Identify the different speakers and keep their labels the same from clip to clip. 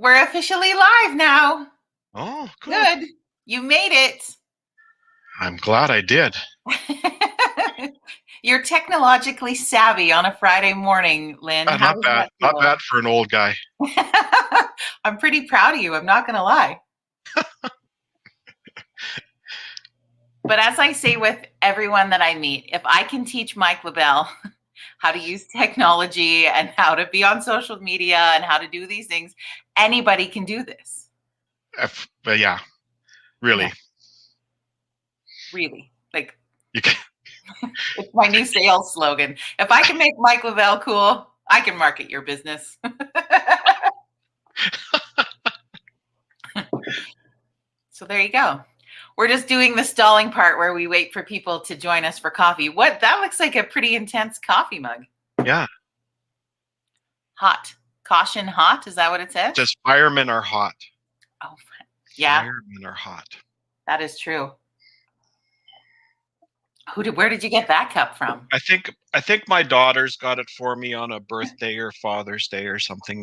Speaker 1: We're officially live now.
Speaker 2: Oh, cool.
Speaker 1: Good. You made it.
Speaker 2: I'm glad I did.
Speaker 1: You're technologically savvy on a Friday morning, Lynn. How
Speaker 2: Not
Speaker 1: does
Speaker 2: bad.
Speaker 1: that
Speaker 2: Not
Speaker 1: feel?
Speaker 2: bad for an old guy.
Speaker 1: I'm pretty proud of you. I'm not going to lie. But as I say with everyone that I meet, if I can teach Mike LaBelle how to use technology and how to be on social media and how to do these things, anybody can do this.
Speaker 2: But yeah, really.
Speaker 1: Yeah. Really. Like,
Speaker 2: You can.
Speaker 1: it's my new sales slogan. If I can make Mike LaBelle cool, I can market your business. So there you go. We're just doing the stalling part where we wait for people to join us for coffee. That looks like a pretty intense coffee mug.
Speaker 2: Yeah.
Speaker 1: Hot. Caution hot. Is that what it says?
Speaker 2: It says firemen are hot.
Speaker 1: Oh, yeah.
Speaker 2: Firemen are hot.
Speaker 1: That is true. Where did you get that cup from?
Speaker 2: I think my daughters got it for me on a birthday or Father's Day or something.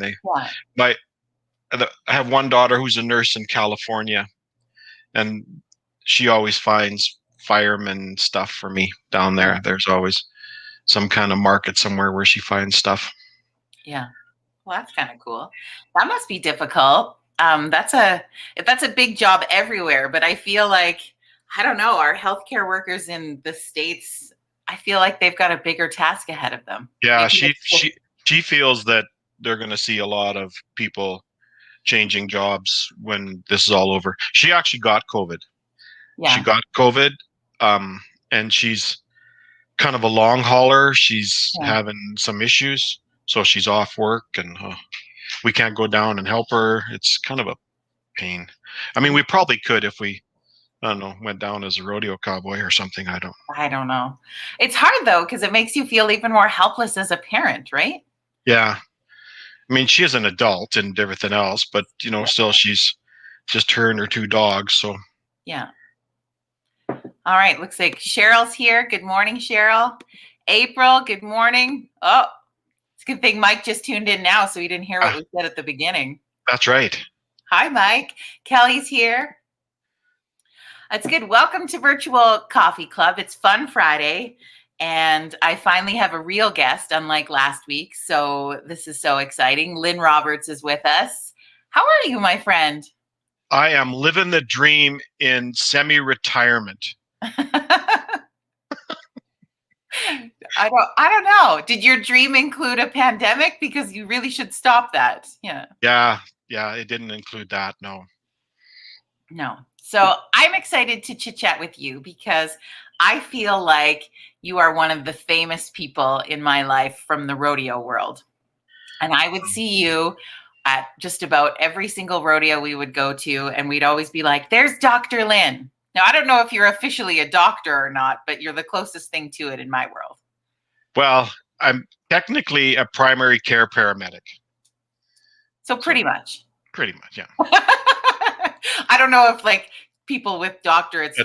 Speaker 2: I have one daughter who's a nurse in California, and she always finds fireman stuff for me down there. There's always some kind of market somewhere where she finds stuff.
Speaker 1: Yeah. Well, that's kind of cool. That must be difficult. That's a big job everywhere, but I feel like, I don't know, our healthcare workers in the States, I feel like they've got a bigger task ahead of them.
Speaker 2: Yeah, she feels that they're going to see a lot of people changing jobs when this is all over. She actually got COVID.
Speaker 1: Yeah.
Speaker 2: She got COVID, and she's kind of a long hauler. She's having some issues, so she's off work, and we can't go down and help her. It's kind of a pain. I mean, we probably could if we, I don't know, went down as a rodeo cowboy or something. I don't
Speaker 1: know. It's hard though, because it makes you feel even more helpless as a parent, right?
Speaker 2: Yeah. I mean, she is an adult and everything else, but still she's just her and her two dogs. So
Speaker 1: yeah. All right. Looks like Cheryl's here. Good morning, Cheryl. April, good morning. Oh, it's a good thing Mike just tuned in now, so he didn't hear what we said at the beginning.
Speaker 2: That's right.
Speaker 1: Hi, Mike. Kelly's here. That's good. Welcome to Virtual Coffee Club. It's Fun Friday, and I finally have a real guest, unlike last week. So this is so exciting. Lynn Roberts is with us. How are you, my friend?
Speaker 2: I am living the dream in semi-retirement.
Speaker 1: I don't know. Did your dream include a pandemic? Because you really should stop that. Yeah.
Speaker 2: Yeah, it didn't include that. No.
Speaker 1: So I'm excited to chit chat with you because I feel like you are one of the famous people in my life from the rodeo world. And I would see you at just about every single rodeo we would go to, and we'd always be like, there's Dr. Lynn. Now, I don't know if you're officially a doctor or not, but you're the closest thing to it in my world.
Speaker 2: Well, I'm technically a primary care paramedic.
Speaker 1: So pretty much.
Speaker 2: Pretty much, yeah.
Speaker 1: I don't know if like people with doctorates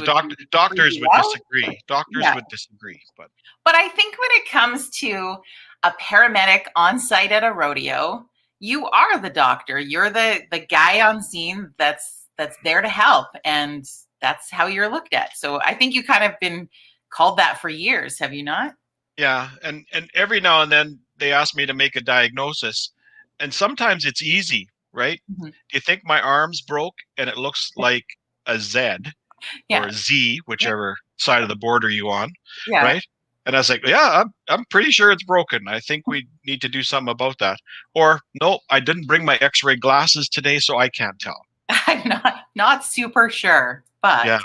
Speaker 2: doctors would disagree. Doctors would disagree, but
Speaker 1: I think when it comes to a paramedic on site at a rodeo, you are the doctor. You're the guy on scene that's there to help, and that's how you're looked at. So I think you kind of been called that for years, have you not?
Speaker 2: Yeah, and every now and then they ask me to make a diagnosis, and sometimes it's easy, right? Mm-hmm. Do you think my arm's broke and it looks like a Z or a Z, whichever side of the border you on, right? And I was like, yeah, I'm pretty sure it's broken. I think we need to do something about that. Or no, I didn't bring my X-ray glasses today, so I can't tell.
Speaker 1: I'm not super sure, but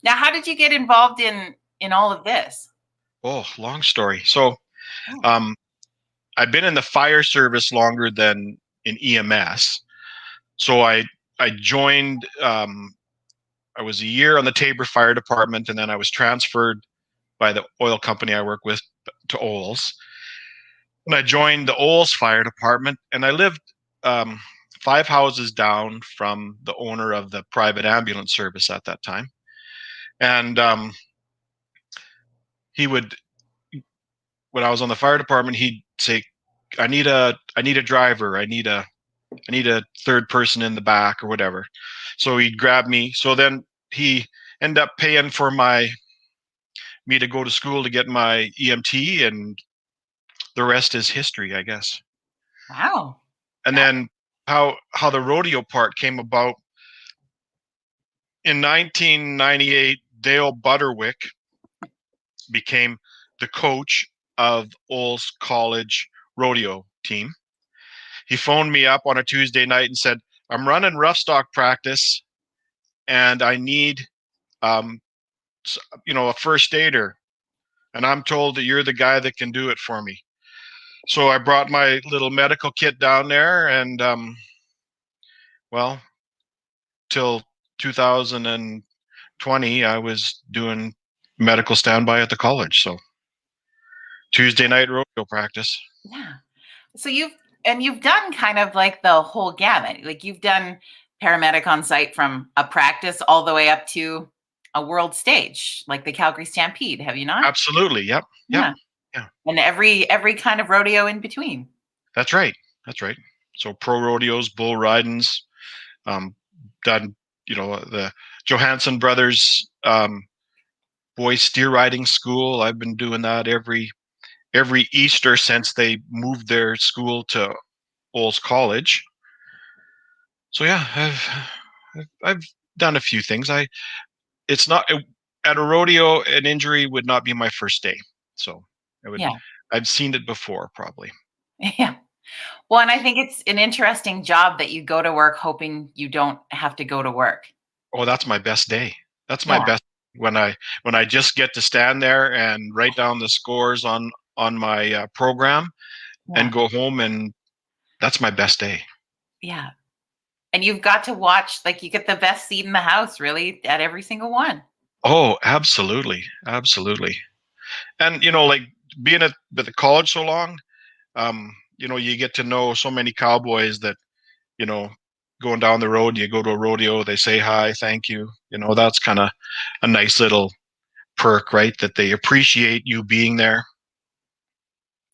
Speaker 1: now, how did you get involved in all of this?
Speaker 2: Oh, long story. So, I've been in the fire service longer than in EMS. So I joined. I was a year on the Tabor Fire Department, and then I was transferred by the oil company I work with to Olds. And I joined the Olds Fire Department, and I lived 5 houses down from the owner of the private ambulance service at that time. And he would, when I was on the fire department, he'd say, I need a driver. I need a I need a third person in the back or whatever. So he'd grab me. So then he ended up paying for me to go to school to get my EMT, and the rest is history, I guess.
Speaker 1: Wow.
Speaker 2: And
Speaker 1: That,
Speaker 2: then how the rodeo part came about in 1998, Dale Butterwick became the coach of Ol's college rodeo team. He phoned me up on a Tuesday night and said, "I'm running rough stock practice, and I need, um, a first aider, and I'm told that you're the guy that can do it for me." So I brought my little medical kit down there, and well, till 2020, I was doing medical standby at the college. So Tuesday night rodeo practice.
Speaker 1: yeah. So you've done kind of like the whole gamut. Like you've done paramedic on site from a practice all the way up to a world stage, like the Calgary Stampede, have you not?
Speaker 2: Absolutely. Yep. Yep.
Speaker 1: Yeah.
Speaker 2: Yeah.
Speaker 1: And every kind of rodeo in between.
Speaker 2: That's right. That's right. So pro rodeos, bull ridings, done, the Johansson brothers, boys steer riding school. I've been doing that every Easter since they moved their school to Olds College. So yeah, I've done a few things. It's not at a rodeo, an injury would not be my first day. So I would,
Speaker 1: Yeah.
Speaker 2: I've seen it before probably.
Speaker 1: Yeah. Well, and I think it's an interesting job that you go to work hoping you don't have to go to work.
Speaker 2: Oh, that's my best day. That's my
Speaker 1: Yeah.
Speaker 2: best when I just get to stand there and write down the scores on my program and
Speaker 1: Yeah.
Speaker 2: go home, and that's my best day.
Speaker 1: Yeah. And you've got to watch, like you get the best seat in the house really at every single one.
Speaker 2: Oh, absolutely, absolutely. And like being at the college so long, you get to know so many cowboys that you know going down the road. You go to a rodeo, they say hi, thank you. That's kind of a nice little perk, right? That they appreciate you being there.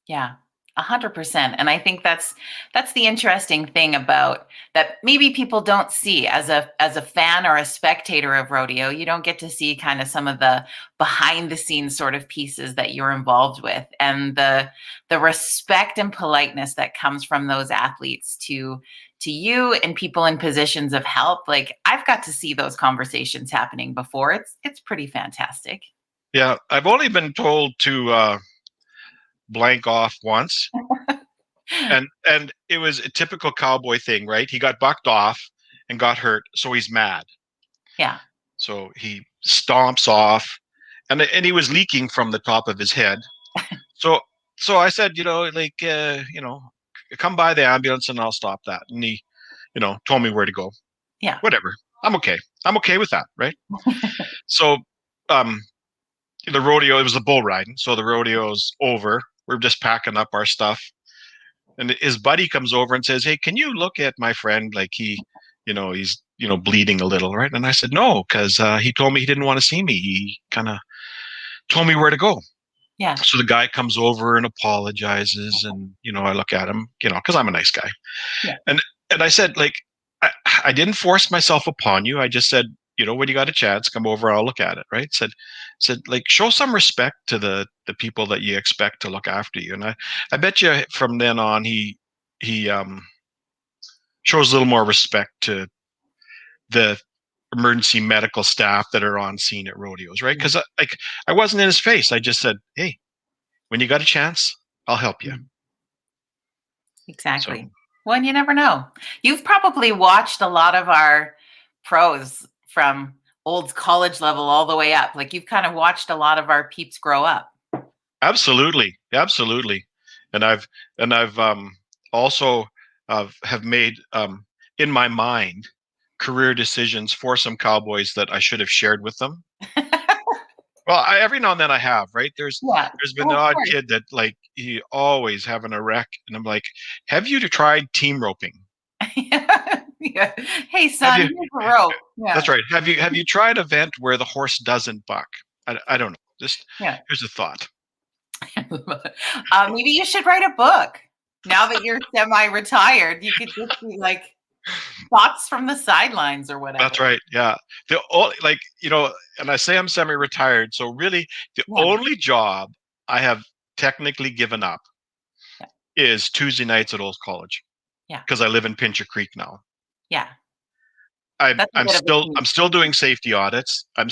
Speaker 1: Yeah, 100%. And I think that's the interesting thing about that maybe people don't see as a fan or a spectator of rodeo. You don't get to see kind of some of the behind the scenes sort of pieces that you're involved with and the respect and politeness that comes from those athletes to you and people in positions of help. Like I've got to see those conversations happening before. It's pretty fantastic.
Speaker 2: Yeah, I've only been told to blank off once, and it was a typical cowboy thing, right? He got bucked off and got hurt, so he's mad.
Speaker 1: Yeah.
Speaker 2: So he stomps off, and he was leaking from the top of his head. So so I said, like, come by the ambulance and I'll stop that. And he, told me where to go.
Speaker 1: Yeah.
Speaker 2: Whatever. I'm okay. I'm okay with that, right? So um the rodeo, it was the bull riding. So the rodeo's over. We're just packing up our stuff. And his buddy comes over and says, "Hey, can you look at my friend? Like he's bleeding a little, right?" And I said, "No, because he told me he didn't want to see me. He kind of told me where to go."
Speaker 1: Yeah.
Speaker 2: So the guy comes over and apologizes, and I look at him, because I'm a nice guy,
Speaker 1: Yeah.
Speaker 2: and I said, like, I didn't force myself upon you. I just said, when you got a chance, come over, I'll look at it, right? Said like, show some respect to the people that you expect to look after you. And I bet you from then on he shows a little more respect to the emergency medical staff that are on scene at rodeos, right? Because I wasn't in his face. I just said, "Hey, when you got a chance, I'll help you." So
Speaker 1: Exactly. Well, and you never know. You've probably watched a lot of our pros from old college level all the way up. Like you've kind of watched a lot of our peeps grow up.
Speaker 2: absolutely, absolutely, and I've also have made in my mind career decisions for some cowboys that I should have shared with them. Well, every now and then I have, right?
Speaker 1: Yeah.
Speaker 2: There's been
Speaker 1: Oh,
Speaker 2: an
Speaker 1: of
Speaker 2: odd
Speaker 1: course.
Speaker 2: kid that like he always having a wreck, and I'm like, "Have you tried team roping?
Speaker 1: Yeah. Hey,
Speaker 2: Have
Speaker 1: son,
Speaker 2: you?"
Speaker 1: here's a rope. Yeah.
Speaker 2: That's right. Have you tried a event where the horse doesn't buck? I don't know. Just
Speaker 1: Yeah.
Speaker 2: here's a thought.
Speaker 1: Maybe you should write a book. Now that you're semi-retired, you could just be like thoughts from the sidelines or whatever.
Speaker 2: That's right. Yeah. Like, and I say I'm semi-retired. So really the
Speaker 1: Yeah,
Speaker 2: only job I have technically given up
Speaker 1: yeah,
Speaker 2: is Tuesday nights at Old College
Speaker 1: yeah,
Speaker 2: because I live in Pincher Creek now.
Speaker 1: yeah.
Speaker 2: I'm
Speaker 1: That's a
Speaker 2: I'm
Speaker 1: bit of a
Speaker 2: still
Speaker 1: change.
Speaker 2: I'm still doing safety audits. I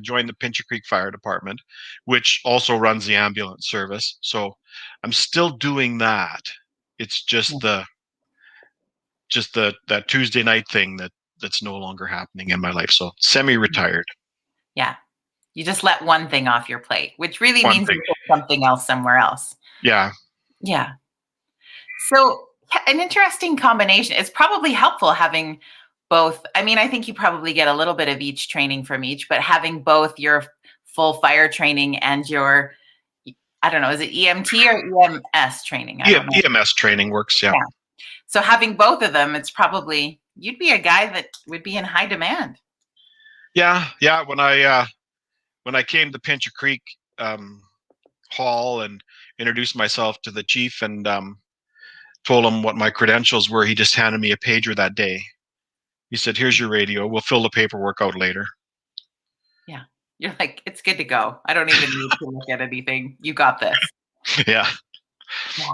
Speaker 2: joined the Pincher Creek Fire Department, which also runs the ambulance service. So I'm still doing that. It's
Speaker 1: Yeah,
Speaker 2: just that Tuesday night thing that's no longer happening in my life. So semi-retired.
Speaker 1: yeah. You just let one thing off your plate, which really
Speaker 2: One
Speaker 1: means
Speaker 2: thing.
Speaker 1: you put something else somewhere else.
Speaker 2: Yeah.
Speaker 1: Yeah. So, yeah, an interesting combination. It's probably helpful having both. I mean, I think you probably get a little bit of each training from each, but having both your full fire training and your, I don't know, is it EMT or EMS training? I don't know.
Speaker 2: EMS training works. Yeah.
Speaker 1: Yeah. So having both of them, it's probably, you'd be a guy that would be in high demand.
Speaker 2: Yeah. Yeah. When I came to Pincher Creek um, Hall and introduced myself to the chief and told him what my credentials were, he just handed me a pager that day. He said, "Here's your radio. We'll fill the paperwork out later."
Speaker 1: Yeah. You're like, it's good to go. I don't even need to look at anything. You got this.
Speaker 2: Yeah.
Speaker 1: Yeah.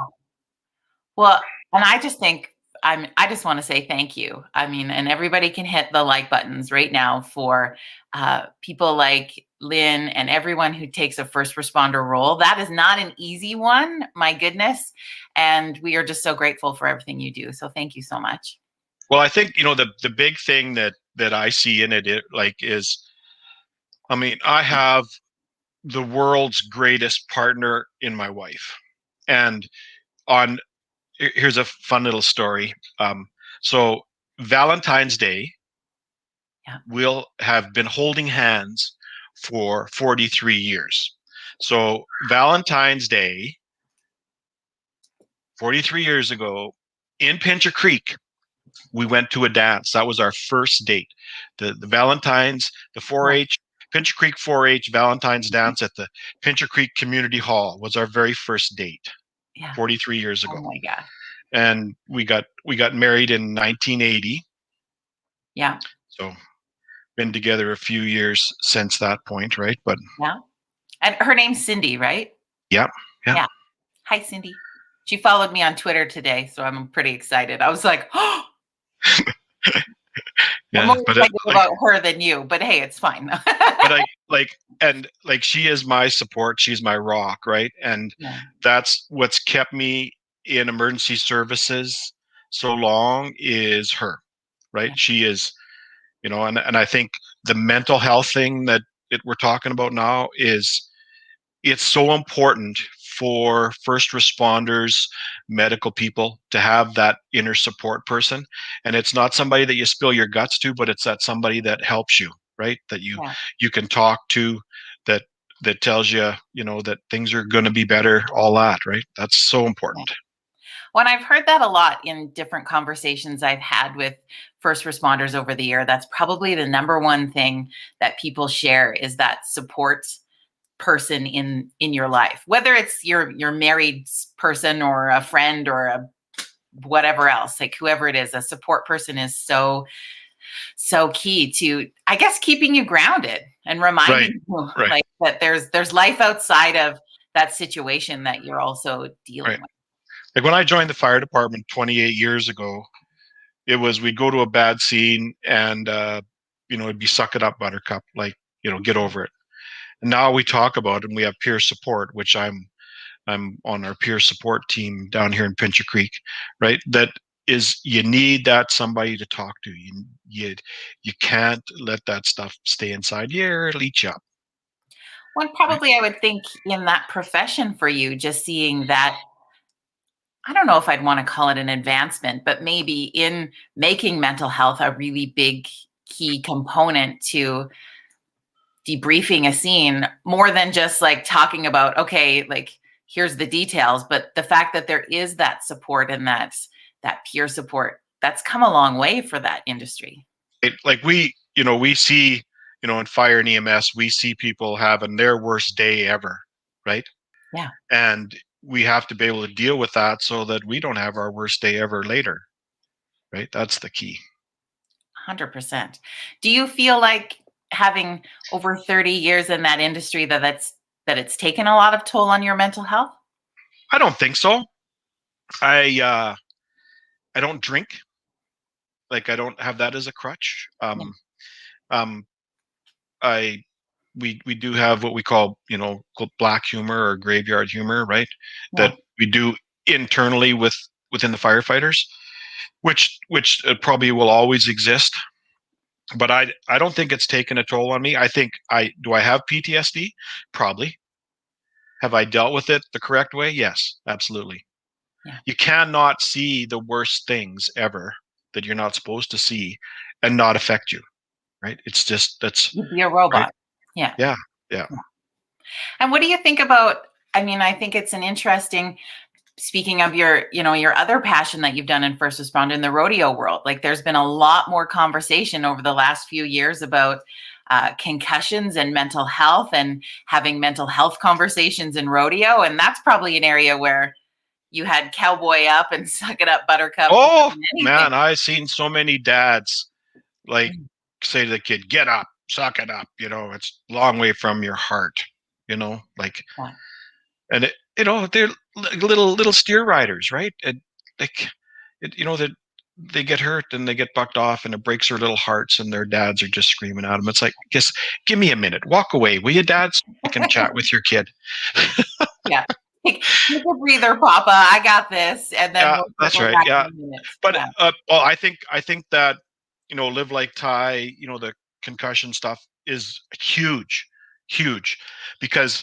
Speaker 1: Well, and I just think I just want to say thank you. I mean, and everybody can hit the like buttons right now for people like Lynn and everyone who takes a first responder role. That is not an easy one, my goodness. And we are just so grateful for everything you do. So thank you so much.
Speaker 2: Well, I think the big thing that I see in it like is, I mean, I have the world's greatest partner in my wife, and on here's a fun little story. So Valentine's Day,
Speaker 1: Yeah.
Speaker 2: we'll have been holding hands for 43 years. So Valentine's Day, 43 years ago, in Pincher Creek, we went to a dance. That was our first date. The Valentine's, the
Speaker 1: Yeah.
Speaker 2: 4-H, Pincher Creek 4-H Valentine's dance at the Pincher Creek Community Hall was our very first date
Speaker 1: Yeah.
Speaker 2: 43 years
Speaker 1: Oh
Speaker 2: ago.
Speaker 1: my God.
Speaker 2: And we got married in 1980.
Speaker 1: Yeah.
Speaker 2: So been together a few years since that point, right? But
Speaker 1: Yeah. And her name's Cindy, right?
Speaker 2: yeah, yeah.
Speaker 1: Yeah. Hi, Cindy. She followed me on Twitter today, so I'm pretty excited. I was like, oh, I'm
Speaker 2: Yeah,
Speaker 1: more
Speaker 2: but
Speaker 1: excited about her than you, but hey, it's fine.
Speaker 2: but I like she is my support. She's my rock, right? And
Speaker 1: Yeah,
Speaker 2: that's what's kept me in emergency services so long is her, right?
Speaker 1: yeah,
Speaker 2: She is, and I think the mental health thing that we're talking about now is it's so important for first responders, medical people to have that inner support person. And it's not somebody that you spill your guts to, but it's that somebody that helps you, right? That
Speaker 1: yeah,
Speaker 2: you can talk to, that that tells you, that things are going to be better, all that, right? That's so
Speaker 1: yeah.
Speaker 2: important.
Speaker 1: Well, and I've heard that a lot in different conversations I've had with first responders over the year. That's probably the number one thing that people share is that support person in your life, whether it's your married person or a friend or a whatever else, like whoever it is, a support person is so key to, I guess, keeping you grounded and
Speaker 2: Right,
Speaker 1: reminding you
Speaker 2: right,
Speaker 1: like that there's life outside of that situation that you're also dealing
Speaker 2: right.
Speaker 1: with.
Speaker 2: Like when I joined the fire department 28 years ago, it was we'd go to a bad scene and it'd be suck it up, buttercup, like, get over it. And now we talk about it and we have peer support, which I'm on our peer support team down here in Pincher Creek, right? That is, you need that somebody to talk to. You can't let that stuff stay inside. Yeah, it'll eat you up.
Speaker 1: One
Speaker 2: Right?
Speaker 1: probably I would think in that profession for you, just seeing that, I don't know if I'd want to call it an advancement, but maybe in making mental health a really big key component to debriefing a scene more than just like talking about, okay, like here's the details, but the fact that there is that support and that peer support, that's come a long way for that industry.
Speaker 2: Like we see, in fire and EMS, we see people having their worst day ever, right?
Speaker 1: Yeah.
Speaker 2: And we have to be able to deal with that so that we don't have our worst day ever later. Right? That's the key.
Speaker 1: 100%. Do you feel like having over 30 years in that industry that it's taken a lot of toll on your mental health?
Speaker 2: I don't think so. I don't drink. Like, I don't have that as a crutch.
Speaker 1: Yeah.
Speaker 2: Um, I we do have what we call, black humor or graveyard humor, right?
Speaker 1: Yeah.
Speaker 2: That we do internally within the firefighters, which probably will always exist. But I don't think it's taken a toll on me. I think I have PTSD? Probably. Have I dealt with it the correct way? Yes, absolutely.
Speaker 1: Yeah.
Speaker 2: You cannot see the worst things ever that you're not supposed to see and not affect you, right? It's just
Speaker 1: You'd be a
Speaker 2: right.
Speaker 1: robot. Yeah.
Speaker 2: Yeah, yeah.
Speaker 1: And what do you think about, I mean, I think it's an interesting, speaking of your other passion that you've done in first responder in the rodeo world, like there's been a lot more conversation over the last few years about concussions and mental health and having mental health conversations in rodeo. And that's probably an area where you had cowboy up and suck it up, buttercup, more
Speaker 2: Oh
Speaker 1: than anything.
Speaker 2: man, I've seen so many dads like say to the kid, "Get up, suck it up." It's a long way from your heart. Like,
Speaker 1: Yeah.
Speaker 2: and they're like little steer riders, right? And like, that they get hurt and they get bucked off and it breaks their little hearts and their dads are just screaming at them. It's like, just give me a minute, walk away, will you, dads? I can chat with your kid.
Speaker 1: Yeah. Take a breather, Papa. I got this. And then
Speaker 2: Yeah,
Speaker 1: we'll
Speaker 2: that's
Speaker 1: circle
Speaker 2: right.
Speaker 1: back
Speaker 2: Yeah,
Speaker 1: in a minute.
Speaker 2: but
Speaker 1: Yeah.
Speaker 2: well, I think that live like Ty, the concussion stuff is huge, huge, because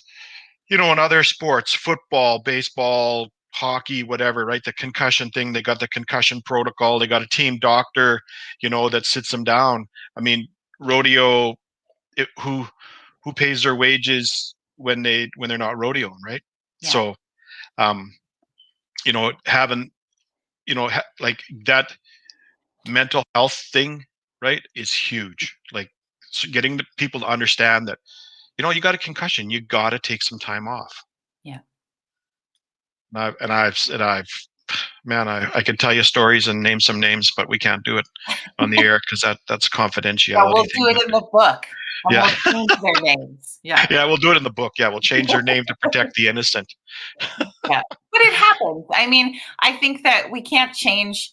Speaker 2: in other sports, football, baseball, hockey, whatever, right? The concussion thing, they got the concussion protocol, they got a team doctor, that sits them down. I mean, rodeo, who pays their wages when they're not rodeoing, right?
Speaker 1: Yeah.
Speaker 2: So, um, having, like that mental health thing, right, is huge. Like, getting the people to understand that, you got a concussion, you got to take some time off.
Speaker 1: Yeah.
Speaker 2: And I've man, I could tell you stories and name some names, but we can't do it on the air because that's a
Speaker 1: Yeah,
Speaker 2: confidentiality
Speaker 1: we'll
Speaker 2: thing.
Speaker 1: do it in the book. And
Speaker 2: Yeah,
Speaker 1: we'll change their names. Yeah.
Speaker 2: yeah, we'll do it in the book. Yeah, we'll change their name to protect the innocent.
Speaker 1: Yeah. But it happens. I mean, I think that we can't change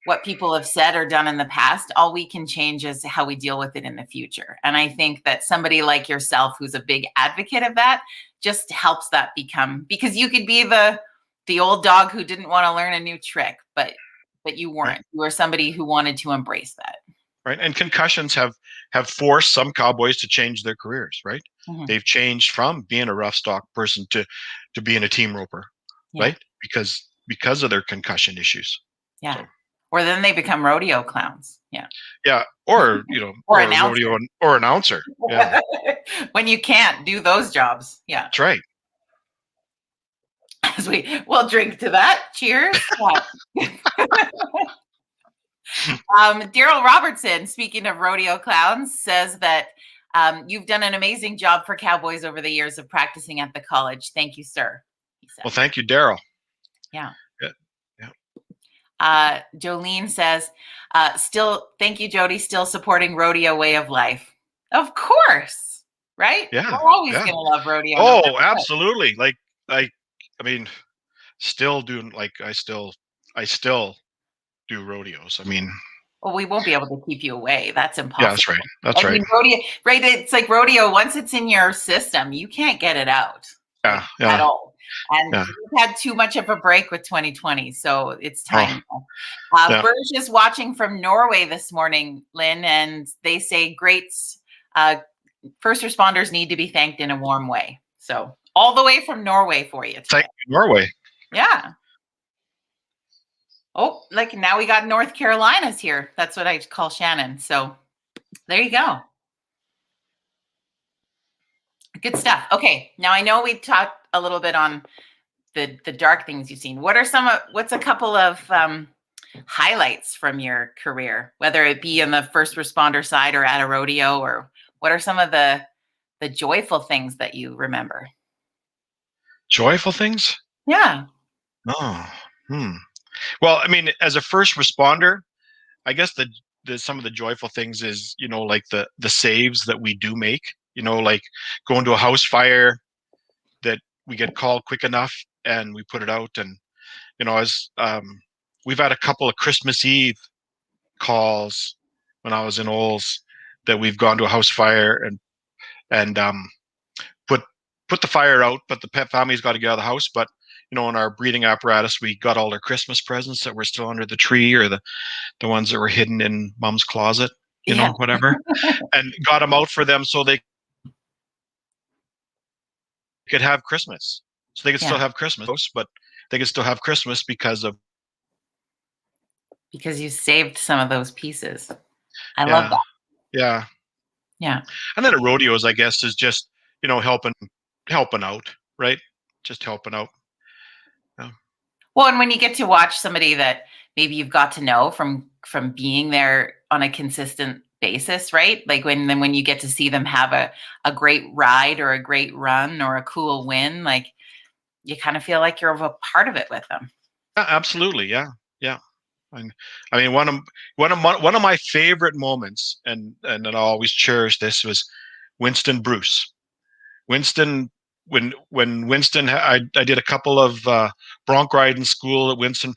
Speaker 1: what people have said or done in the past. All we can change is how we deal with it in the future. And I think that somebody like yourself, who's a big advocate of that, just helps that become, because you could be the old dog who didn't want to learn a new trick, but you weren't.
Speaker 2: Right,
Speaker 1: You were somebody who wanted to embrace that.
Speaker 2: right. And concussions have forced some cowboys to change their careers. Right,
Speaker 1: Mhm.
Speaker 2: they've changed from being a rough stock person to being a team roper.
Speaker 1: Yeah.
Speaker 2: Right, because of their concussion issues.
Speaker 1: Yeah.
Speaker 2: So,
Speaker 1: Or then they become rodeo clowns. Yeah.
Speaker 2: yeah, or
Speaker 1: Or
Speaker 2: or a
Speaker 1: announcer.
Speaker 2: rodeo or announcer. Yeah,
Speaker 1: When you can't do those jobs. Yeah.
Speaker 2: that's right.
Speaker 1: As we'll drink to that. Cheers. Yeah. Daryl Robertson, speaking of rodeo clowns, says that you've done an amazing job for Cowboys over the years of practicing at the college. Thank you, sir. He said.
Speaker 2: Well, thank you, Daryl.
Speaker 1: Yeah.
Speaker 2: Yeah, yeah.
Speaker 1: Jolene says, still, thank you, Jody, still supporting rodeo way of life. Of course, right?
Speaker 2: Yeah,
Speaker 1: We're always
Speaker 2: yeah.
Speaker 1: going to love rodeo. No
Speaker 2: Oh,
Speaker 1: matter what.
Speaker 2: absolutely. Like, I mean, still doing, like, I still do rodeos. I mean,
Speaker 1: Well, we won't be able to keep you away. That's
Speaker 2: yeah,
Speaker 1: impossible.
Speaker 2: that's right. That's
Speaker 1: I
Speaker 2: right.
Speaker 1: mean, rodeo, right? It's like rodeo. Once it's in your system, you can't get it out, like,
Speaker 2: Yeah, yeah,
Speaker 1: at all. And
Speaker 2: yeah.
Speaker 1: we've had too much of a break with 2020, so it's
Speaker 2: Oh,
Speaker 1: time now.
Speaker 2: yeah.
Speaker 1: Burge is watching from Norway this morning, Lynn, and they say greats. First responders need to be thanked in a warm way. So all the way from Norway for you today.
Speaker 2: Thank you, Norway.
Speaker 1: Yeah. Oh, like now we got North Carolina's here. That's what I call Shannon. So there you go. Good stuff. Okay, now I know we talked a little bit on the dark things you've seen. What's a couple of highlights from your career, whether it be on the first responder side or at a rodeo, or what are some of the joyful things that you remember?
Speaker 2: Joyful things?
Speaker 1: Yeah.
Speaker 2: Oh, hmm. Well, I mean, as a first responder, I guess the some of the joyful things is, like the saves that we do make, like going to a house fire that we get called quick enough and we put it out. And, as we've had a couple of Christmas Eve calls when I was in Olds that we've gone to a house fire and put put the fire out, but the pet family's got to get out of the house. But in our breeding apparatus, we got all their Christmas presents that were still under the tree, or the ones that were hidden in mom's closet,
Speaker 1: Yeah.
Speaker 2: whatever, and got them out for them so they could have Christmas. So they could
Speaker 1: Yeah.
Speaker 2: still have Christmas, but they could still have Christmas because of,
Speaker 1: Because you saved some of those pieces. I love
Speaker 2: yeah,
Speaker 1: that.
Speaker 2: yeah.
Speaker 1: Yeah.
Speaker 2: And then a rodeos, I guess, is just, helping out, right? Just helping out. Yeah.
Speaker 1: Well, and when you get to watch somebody that maybe you've got to know from being there on a consistent basis, right? Like when you get to see them have a great ride or a great run or a cool win, like you kind of feel like you're a part of it with them.
Speaker 2: Yeah, absolutely. Yeah. Yeah. I mean, one of my favorite moments, and I always cherish this, was Winston Bruce. Winston, when Winston, I did a couple of bronc ride in school that Winston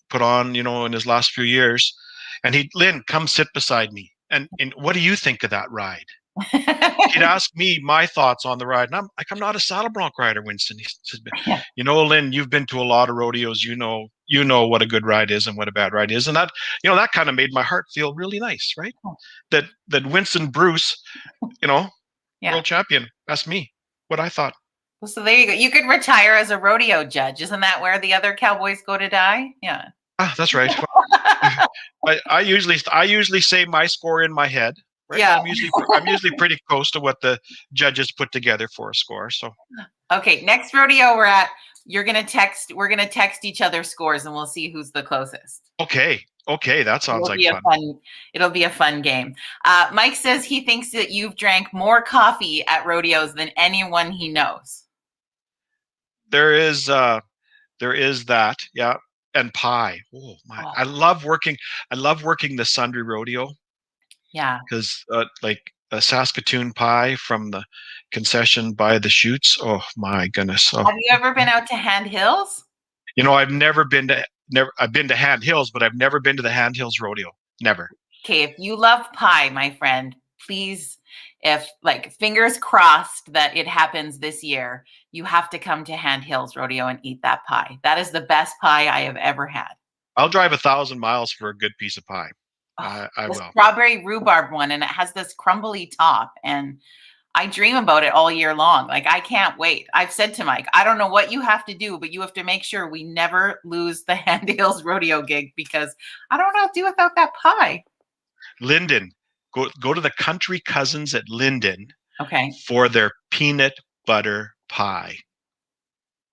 Speaker 2: put on, in his last few years, and Lynn, come sit beside me, and what do you think of that ride? He'd ask me my thoughts on the ride, and I'm like, I'm not a saddle bronc rider, Winston. He said,
Speaker 1: Yeah.
Speaker 2: Lynn, you've been to a lot of rodeos. You know what a good ride is and what a bad ride is, and that kind of made my heart feel really nice, right? That Winston Bruce,
Speaker 1: Yeah.
Speaker 2: world champion, asked me what I thought.
Speaker 1: Well, so there you go. You could retire as a rodeo judge. Isn't that where the other cowboys go to die? Yeah.
Speaker 2: That's right. I usually say my score in my head, right?
Speaker 1: Yeah.
Speaker 2: I'm usually pretty close to what the judges put together for a score. So
Speaker 1: Okay, next rodeo we're at, we're gonna text each other scores and we'll see who's the closest.
Speaker 2: okay, that sounds like fun.
Speaker 1: It'll be a fun game. Mike says he thinks that you've drank more coffee at rodeos than anyone he knows.
Speaker 2: There is that, yeah, and pie. Oh my!
Speaker 1: Oh,
Speaker 2: I love working. The Sundry Rodeo
Speaker 1: yeah.
Speaker 2: because like a Saskatoon pie from the concession by the chutes. Oh my goodness! Oh.
Speaker 1: Have you ever been out to Hand Hills?
Speaker 2: I've never been to I've been to Hand Hills, but I've never been to the Hand Hills Rodeo. Never.
Speaker 1: Okay, if you love pie, my friend, please, if like fingers crossed that it happens this year, you have to come to Hand Hills Rodeo and eat that pie. That is the best pie I have ever had.
Speaker 2: I'll drive 1,000 miles for a good piece of pie.
Speaker 1: Oh,
Speaker 2: I
Speaker 1: the
Speaker 2: will.
Speaker 1: strawberry rhubarb one, and it has this crumbly top, and I dream about it all year long. Like, I can't wait. I've said to Mike, I don't know what you have to do, but you have to make sure we never lose the Hand Hills Rodeo gig because I don't know what to do without that pie.
Speaker 2: Linden, go to the Country Cousins at Linden.
Speaker 1: Okay.
Speaker 2: For their peanut butter pie.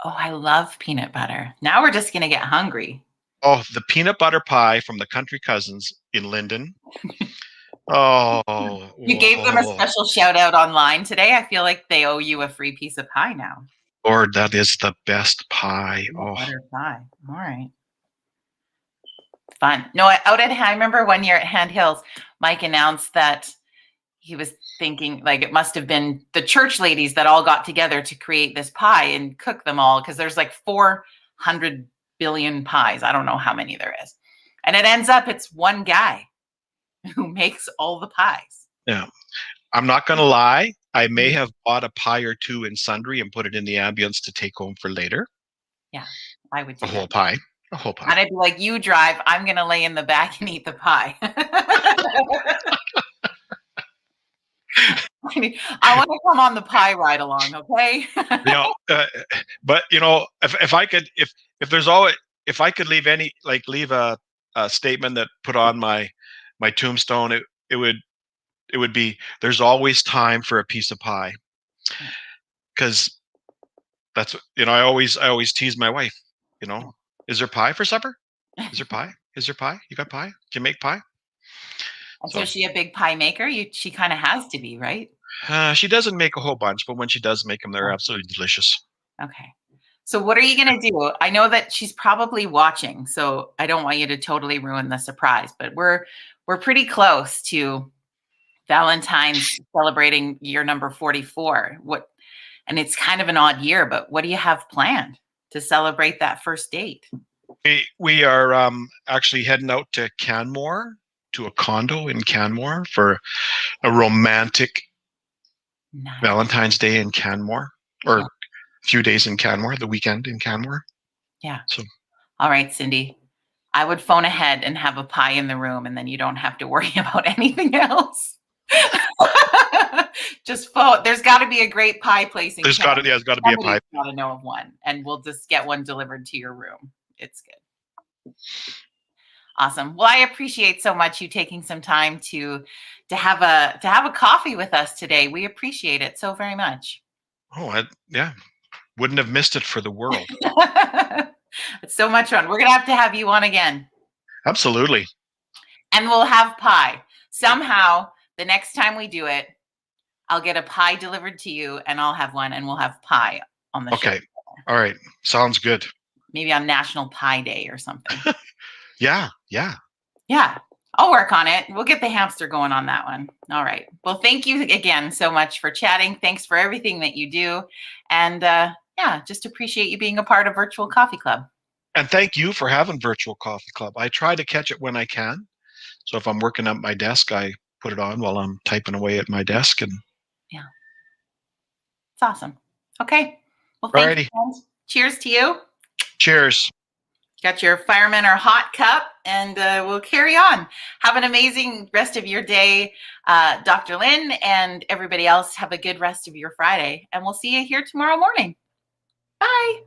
Speaker 1: Oh, I love peanut butter. Now we're just gonna get hungry.
Speaker 2: Oh, the peanut butter pie from the Country Cousins in Linden. Oh,
Speaker 1: You gave them a special shout out online today. I feel like they owe you a free piece of pie now.
Speaker 2: Lord, that is the best pie.
Speaker 1: Peanut butter pie. All right. Fun. No, I remember one year at Hand Hills, Mike announced that he was thinking like it must have been the church ladies that all got together to create this pie and cook them all because there's like 400 billion pies. I don't know how many there is. And it ends up it's one guy who makes all the pies.
Speaker 2: Yeah. I'm not going to lie. I may have bought a pie or two in Sundry and put it in the ambulance to take home for later.
Speaker 1: Yeah, I would do
Speaker 2: a whole pie. And
Speaker 1: I'd be like, you drive, I'm going to lay in the back and eat the pie. I want to come on the pie ride along, okay?
Speaker 2: But if I could, if I could leave a statement that put on my tombstone, it would be there's always time for a piece of pie, because that's I always tease my wife. Is there pie for supper? Is there pie? Is there pie? You got pie? Can you make pie?
Speaker 1: So is she a big pie maker? She kind of has to be, right?
Speaker 2: She doesn't make a whole bunch, but when she does make them, they're absolutely delicious.
Speaker 1: Okay. So what are you going to do? I know that she's probably watching, so I don't want you to totally ruin the surprise, but we're pretty close to Valentine's celebrating year number 44. And it's kind of an odd year, but what do you have planned to celebrate that first date?
Speaker 2: We are actually heading out to Canmore, to a condo in Canmore for a romantic
Speaker 1: Nice.
Speaker 2: Valentine's Day in Canmore, or
Speaker 1: Yeah.
Speaker 2: a few days in Canmore, the weekend in Canmore.
Speaker 1: Yeah.
Speaker 2: So,
Speaker 1: all right, Cindy. I would phone ahead and have a pie in the room, and then you don't have to worry about anything else. Just phone. There's got to be a great pie place in
Speaker 2: there's got to be a pie.
Speaker 1: Got to know of one, and we'll just get one delivered to your room. It's good. Awesome. Well, I appreciate so much you taking some time to have a coffee with us today. We appreciate it so very much.
Speaker 2: Oh, yeah. Wouldn't have missed it for the world.
Speaker 1: It's so much fun. We're going to have you on again.
Speaker 2: Absolutely.
Speaker 1: And we'll have pie. Somehow, the next time we do it, I'll get a pie delivered to you, and I'll have one, and we'll have pie on the show.
Speaker 2: Okay. All right. Sounds good.
Speaker 1: Maybe on National Pie Day or something.
Speaker 2: Yeah.
Speaker 1: Yeah. I'll work on it. We'll get the hamster going on that one. All right. Well, thank you again so much for chatting. Thanks for everything that you do. And yeah, just appreciate you being a part of Virtual Coffee Club.
Speaker 2: And thank you for having Virtual Coffee Club. I try to catch it when I can. So if I'm working at my desk, I put it on while I'm typing away at my desk. And
Speaker 1: yeah, it's awesome. Okay. Well, thank you. Cheers to you.
Speaker 2: Cheers.
Speaker 1: Got your fireman or hot cup, and we'll carry on. Have an amazing rest of your day, Dr. Lynn, and everybody else. Have a good rest of your Friday, and we'll see you here tomorrow morning. Bye.